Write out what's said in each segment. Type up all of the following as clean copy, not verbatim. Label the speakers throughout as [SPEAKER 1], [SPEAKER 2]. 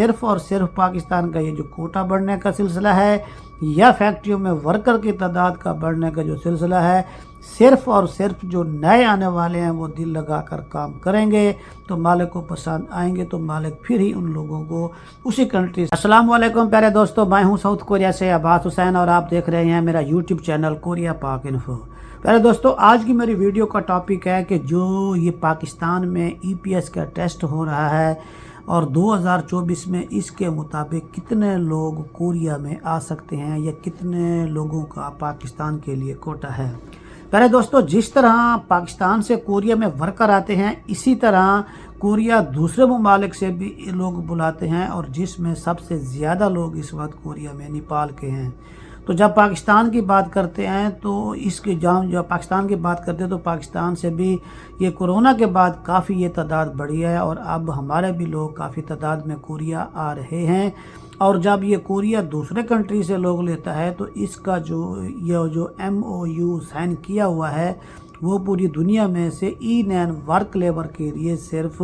[SPEAKER 1] صرف اور صرف پاکستان کا یہ جو کوٹا بڑھنے کا سلسلہ ہے یا فیکٹریوں میں ورکر کی تعداد کا بڑھنے کا جو سلسلہ ہے، صرف اور صرف جو نئے آنے والے ہیں وہ دل لگا کر کام کریں گے تو مالک کو پسند آئیں گے، تو مالک پھر ہی ان لوگوں کو اسی کنٹری سے۔ السلام علیکم پیارے دوستو، میں ہوں ساؤتھ کوریا سے عباس حسین اور آپ دیکھ رہے ہیں میرا یوٹیوب چینل کوریا پاک انفو۔ پیارے دوستو، آج کی میری ویڈیو کا ٹاپک ہے کہ جو یہ پاکستان میں EPS کا ٹیسٹ ہو رہا ہے اور 2024 میں اس کے مطابق کتنے لوگ کوریا میں آ سکتے ہیں یا کتنے لوگوں کا پاکستان کے لیے کوٹا ہے۔ پہلے دوستو، جس طرح پاکستان سے کوریا میں ورکر آتے ہیں، اسی طرح کوریا دوسرے ممالک سے بھی لوگ بلاتے ہیں، اور جس میں سب سے زیادہ لوگ اس وقت کوریا میں نیپال کے ہیں۔ تو جب پاکستان کی بات کرتے ہیں تو اس کی جب پاکستان کی بات کرتے ہیں تو پاکستان سے بھی یہ کورونا کے بعد کافی یہ تعداد بڑھی ہے، اور اب ہمارے بھی لوگ کافی تعداد میں کوریا آ رہے ہیں۔ اور جب یہ کوریا دوسرے کنٹری سے لوگ لیتا ہے تو اس کا جو MOU سائن کیا ہوا ہے وہ پوری دنیا میں سے E9 ورک لیبر کے لیے صرف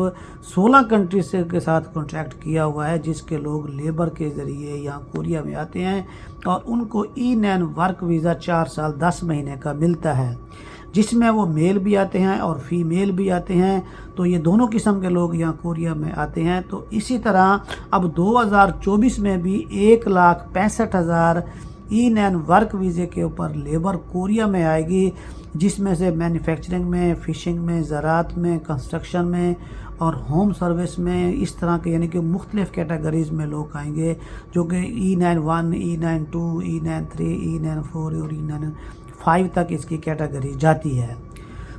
[SPEAKER 1] 16 کنٹریز کے ساتھ کانٹریکٹ کیا ہوا ہے، جس کے لوگ لیبر کے ذریعے یہاں کوریا میں آتے ہیں اور ان کو E9 ورک ویزا 4 سال 10 مہینے کا ملتا ہے، جس میں وہ میل بھی آتے ہیں اور فیمیل بھی آتے ہیں۔ تو یہ دونوں قسم کے لوگ یہاں کوریا میں آتے ہیں۔ تو اسی طرح اب 2024 میں بھی 1,65,000 E9 ورک ویزے کے اوپر لیبر کوریا میں آئے گی، جس میں سے مینوفیکچرنگ میں، فشنگ میں، زراعت میں، کنسٹرکشن میں اور ہوم سروس میں، اس طرح کے یعنی کہ مختلف کیٹیگریز میں لوگ آئیں گے، جو کہ E9(1), E9(2), E9(3), E9(4) اور E9(5) تک اس کی کیٹیگری جاتی ہے۔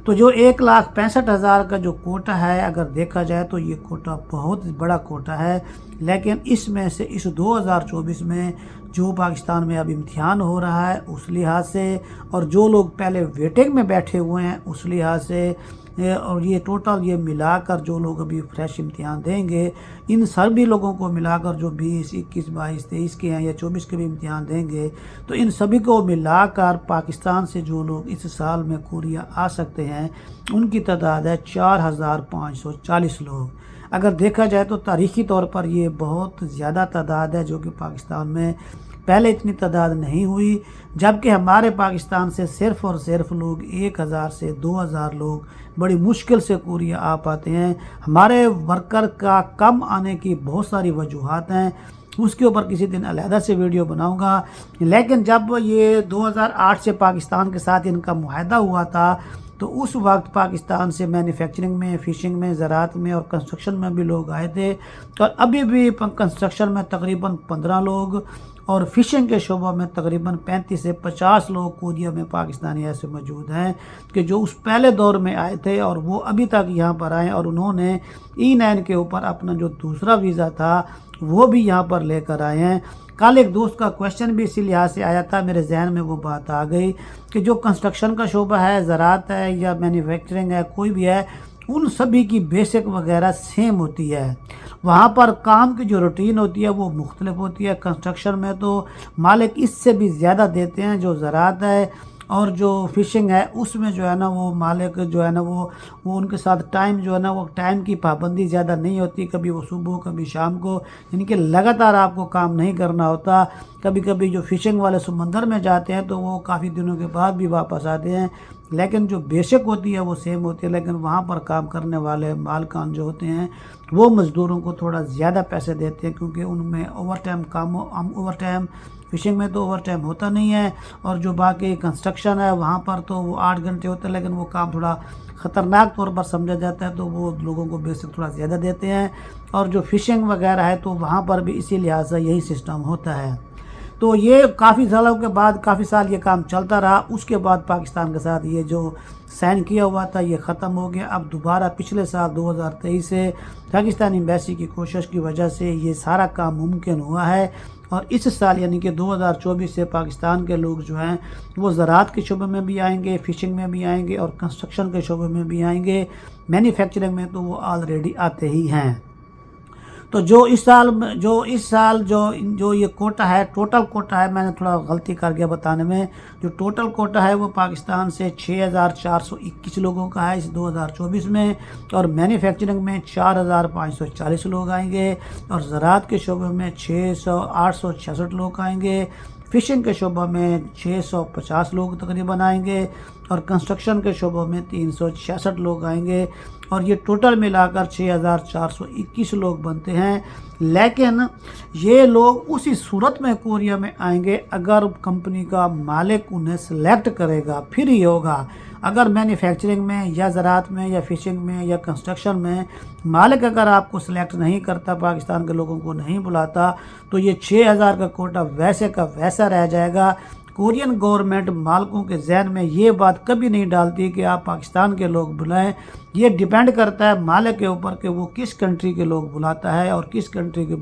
[SPEAKER 1] تو جو 1,65,000 کا جو کوٹا ہے، اگر دیکھا جائے تو یہ کوٹا بہت بڑا کوٹا ہے، لیکن اس میں سے اس 2024 میں جو پاکستان میں اب امتحان ہو رہا ہے اس لحاظ سے، اور جو لوگ پہلے ویٹنگ میں بیٹھے ہوئے ہیں اس لحاظ سے، اور یہ ٹوٹل یہ ملا کر جو لوگ ابھی فریش امتحان دیں گے، ان سبھی لوگوں کو ملا کر جو 20، 21، 22، 23 کے ہیں یا 24 کے بھی امتحان دیں گے، تو ان سبھی کو ملا کر پاکستان سے جو لوگ اس سال میں کوریا آ سکتے ہیں ان کی تعداد ہے 4,540 لوگ۔ اگر دیکھا جائے تو تاریخی طور پر یہ بہت زیادہ تعداد ہے، جو کہ پاکستان میں پہلے اتنی تعداد نہیں ہوئی، جبکہ ہمارے پاکستان سے صرف اور صرف لوگ 1,000 سے 2,000 لوگ بڑی مشکل سے کوریا آ پاتے ہیں۔ ہمارے ورکر کا کم آنے کی بہت ساری وجوہات ہیں، اس کے اوپر کسی دن علیحدہ سے ویڈیو بناؤں گا، لیکن جب یہ 2008 سے پاکستان کے ساتھ ان کا معاہدہ ہوا تھا تو اس وقت پاکستان سے مینوفیکچرنگ میں، فشنگ میں، زراعت میں اور کنسٹرکشن میں بھی لوگ آئے تھے، اور ابھی بھی کنسٹرکشن میں تقریباً 15 لوگ اور فشنگ کے شعبوں میں تقریباً 35 سے 50 لوگ کوریا میں پاکستانی ایسے موجود ہیں کہ جو اس پہلے دور میں آئے تھے اور وہ ابھی تک یہاں پر آئے، اور انہوں نے E9 کے اوپر اپنا جو دوسرا ویزا تھا وہ بھی یہاں پر لے کر آئے ہیں۔ کل ایک دوست کا کویشچن بھی اسی لحاظ سے آیا تھا، میرے ذہن میں وہ بات آ گئی کہ جو کنسٹرکشن کا شعبہ ہے، زراعت ہے یا مینوفیکچرنگ ہے، کوئی بھی ہے، ان سبھی کی بیسک وغیرہ سیم ہوتی ہے۔ وہاں پر کام کی جو روٹین ہوتی ہے وہ مختلف ہوتی ہے۔ کنسٹرکشن میں تو مالک اس سے بھی زیادہ دیتے ہیں، جو زراعت ہے اور جو فشنگ ہے اس میں جو ہے نا وہ مالک جو ہے نا وہ ان کے ساتھ ٹائم جو ہے نا وہ ٹائم کی پابندی زیادہ نہیں ہوتی، کبھی وہ صبح کبھی شام کو، یعنی کہ لگاتار آپ کو کام نہیں کرنا ہوتا۔ کبھی کبھی جو فشنگ والے سمندر میں جاتے ہیں تو وہ کافی دنوں کے بعد بھی واپس آتے ہیں، لیکن جو بیسک ہوتی ہے وہ سیم ہوتی ہے، لیکن وہاں پر کام کرنے والے مالکان جو ہوتے ہیں وہ مزدوروں کو تھوڑا زیادہ پیسے دیتے ہیں، کیونکہ ان میں اوور ٹائم فشنگ میں تو اوور ٹائم ہوتا نہیں ہے، اور جو باقی کنسٹرکشن ہے وہاں پر تو وہ 8 گھنٹے ہوتے ہیں، لیکن وہ کام تھوڑا خطرناک طور پر سمجھا جاتا ہے تو وہ لوگوں کو بیسک تھوڑا زیادہ دیتے ہیں، اور جو فشنگ وغیرہ ہے تو وہاں پر بھی اسی لحاظ سے یہی سسٹم ہوتا ہے۔ تو یہ کافی سالوں کے بعد، کافی سال یہ کام چلتا رہا، اس کے بعد پاکستان کے ساتھ یہ جو سائن کیا ہوا تھا یہ ختم ہو گیا۔ اب دوبارہ پچھلے سال 2023 سے پاکستانی ایمبیسی کی کوشش کی وجہ سے یہ سارا کام ممکن ہوا ہے، اور اس سال یعنی کہ 2024 سے پاکستان کے لوگ جو ہیں وہ زراعت کے شعبے میں بھی آئیں گے، فشنگ میں بھی آئیں گے اور کنسٹرکشن کے شعبے میں بھی آئیں گے۔ مینوفیکچرنگ میں تو وہ آلریڈی آتے ہی ہیں۔ تو جو اس سال جو یہ کوٹا ہے، ٹوٹل کوٹا ہے، میں نے تھوڑا غلطی کر گیا بتانے میں، جو ٹوٹل کوٹا ہے وہ پاکستان سے 6421 لوگوں کا ہے اس 2024 میں، اور مینوفیکچرنگ میں 4540 لوگ آئیں گے، اور زراعت کے شعبے میں 866 لوگ آئیں گے، فشنگ کے شعبہ میں 650 لوگ تقریباً آئیں گے، اور کنسٹرکشن کے شعبوں میں 366 لوگ آئیں گے، اور یہ ٹوٹل ملا کر 6421 لوگ بنتے ہیں۔ لیکن یہ لوگ اسی صورت میں کوریا میں آئیں گے اگر کمپنی کا مالک انہیں سلیکٹ کرے گا، پھر ہی ہوگا۔ اگر مینوفیکچرنگ میں یا زراعت میں یا فشنگ میں یا کنسٹرکشن میں مالک اگر آپ کو سلیکٹ نہیں کرتا، پاکستان کے لوگوں کو نہیں بلاتا، تو یہ 6000 کا کوٹا ویسے کا ویسا رہ جائے گا۔ کورین گورنمنٹ مالکوں کے ذہن میں یہ بات کبھی نہیں ڈالتی کہ آپ پاکستان کے لوگ بلائیں، یہ ڈیپینڈ کرتا ہے مالک کے اوپر کہ وہ کس کنٹری کے لوگ بلاتا ہے اور کس کنٹری کے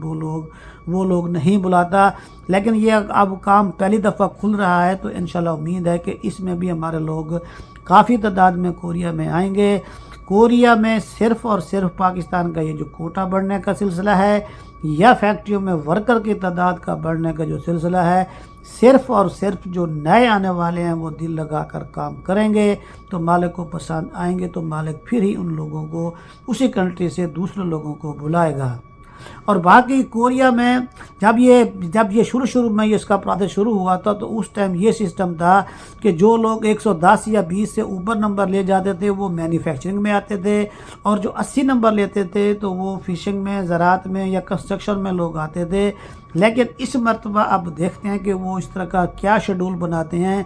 [SPEAKER 1] وہ لوگ نہیں بلاتا۔ لیکن یہ اب کام پہلی دفعہ کھل رہا ہے، تو انشاءاللہ امید ہے کہ اس میں بھی ہمارے لوگ کافی تعداد میں کوریا میں آئیں گے۔ کوریا میں صرف اور صرف پاکستان کا یہ جو کوٹا بڑھنے کا سلسلہ ہے یا فیکٹریوں میں ورکر کی تعداد کا بڑھنے کا جو سلسلہ ہے، صرف اور صرف جو نئے آنے والے ہیں وہ دل لگا کر کام کریں گے تو مالک کو پسند آئیں گے، تو مالک پھر ہی ان لوگوں کو اسی کنٹری سے دوسرے لوگوں کو بلائے گا۔ اور باقی کوریا میں جب یہ شروع میں اس کا پروسیس شروع ہوا تھا، تو اس ٹائم یہ سسٹم تھا کہ جو لوگ 110 یا 20 سے اوپر نمبر لے جاتے تھے وہ مینوفیکچرنگ میں آتے تھے، اور جو 80 نمبر لیتے تھے تو وہ فشنگ میں، زراعت میں یا کنسٹرکشن میں لوگ آتے تھے۔ لیکن اس مرتبہ اب دیکھتے ہیں کہ وہ اس طرح کا کیا شیڈول بناتے ہیں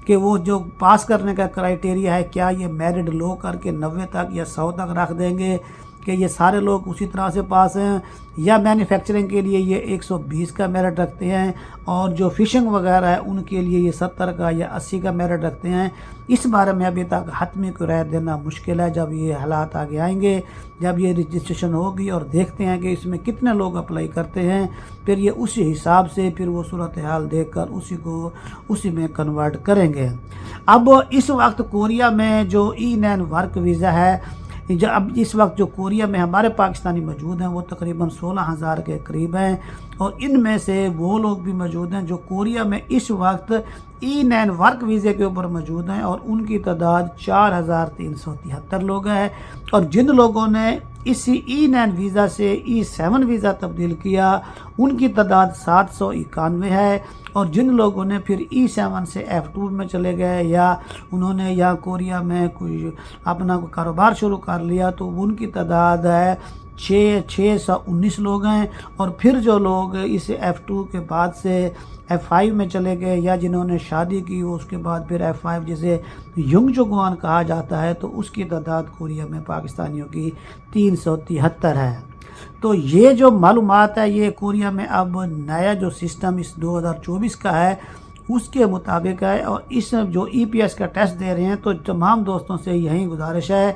[SPEAKER 1] کہ وہ جو پاس کرنے کا کرائیٹیریا ہے، کیا یہ میرٹ لو کر کے 90 تک یا 100 تک رکھ دیں گے کہ یہ سارے لوگ اسی طرح سے پاس ہیں، یا مینوفیکچرنگ کے لیے یہ 120 کا میرٹ رکھتے ہیں، اور جو فشنگ وغیرہ ہے ان کے لیے یہ 70 کا یا 80 کا میرٹ رکھتے ہیں۔ اس بارے میں ابھی تک حتمی کو رائے دینا مشکل ہے۔ جب یہ حالات آگے آئیں گے، جب یہ رجسٹریشن ہوگی اور دیکھتے ہیں کہ اس میں کتنے لوگ اپلائی کرتے ہیں، پھر یہ اسی حساب سے پھر وہ صورتحال دیکھ کر اسی میں کنورٹ کریں گے۔ اب اس وقت کوریا میں جو E9 ورک ویزا ہے، اب اس وقت جو کوریا میں ہمارے پاکستانی موجود ہیں وہ تقریباً 16,000 کے قریب ہیں، اور ان میں سے وہ لوگ بھی موجود ہیں جو کوریا میں اس وقت E9 ورک ویزے کے اوپر موجود ہیں، اور ان کی تعداد 4373 لوگ ہیں، اور جن لوگوں نے اسی E9 ویزا سے E7 ویزا تبدیل کیا ان کی تعداد 791 ہے، اور جن لوگوں نے پھر E7 سے F2 میں چلے گئے یا انہوں نے یا کوریا میں کوئی اپنا کاروبار شروع کر لیا تو ان کی تعداد ہے 619 لوگ ہیں، اور پھر جو لوگ اس F2 کے بعد سے F5 میں چلے گئے یا جنہوں نے شادی کی اس کے بعد پھر F5 جسے ینگ چوگوان کہا جاتا ہے، تو اس کی تعداد کوریا میں پاکستانیوں کی 373 ہے۔ تو یہ جو معلومات ہے یہ کوریا میں اب نیا جو سسٹم اس 2024 کا ہے اس کے مطابق ہے، اور اس جو EPS کا ٹیسٹ دے رہے ہیں تو تمام دوستوں سے یہی گزارش ہے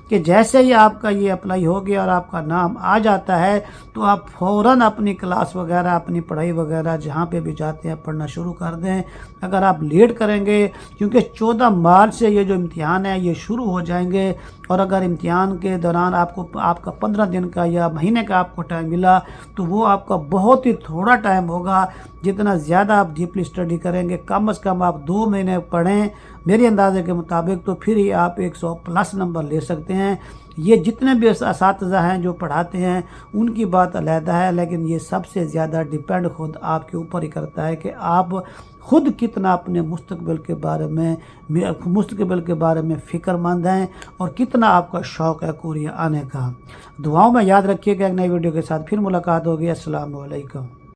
[SPEAKER 1] کہ جیسے ہی آپ کا یہ اپلائی ہو گیا اور آپ کا نام آ جاتا ہے تو آپ فوراً اپنی کلاس وغیرہ، اپنی پڑھائی وغیرہ جہاں پہ بھی جاتے ہیں پڑھنا شروع کر دیں۔ اگر آپ لیٹ کریں گے، کیونکہ 14 مارچ سے یہ جو امتحان ہے یہ شروع ہو جائیں گے، اور اگر امتحان کے دوران آپ کا 15 دن کا یا مہینے کا آپ کو ٹائم ملا تو وہ آپ کا بہت ہی تھوڑا ٹائم ہوگا۔ جتنا زیادہ آپ ڈیپلی اسٹڈی کریں گے، کم از کم آپ 2 مہینے پڑھیں میرے اندازے کے مطابق، تو پھر ہی آپ 100+ نمبر لے سکتے ہیں۔ یہ جتنے بھی اساتذہ ہیں جو پڑھاتے ہیں ان کی بات علیحدہ ہے، لیکن یہ سب سے زیادہ ڈیپینڈ خود آپ کے اوپر ہی کرتا ہے کہ آپ خود کتنا اپنے مستقبل کے بارے میں فکر مند ہیں اور کتنا آپ کا شوق ہے کوریا آنے کا۔ دعاؤں میں یاد رکھیے گا۔ ایک نئی ویڈیو کے ساتھ پھر ملاقات ہوگی۔ السلام علیکم۔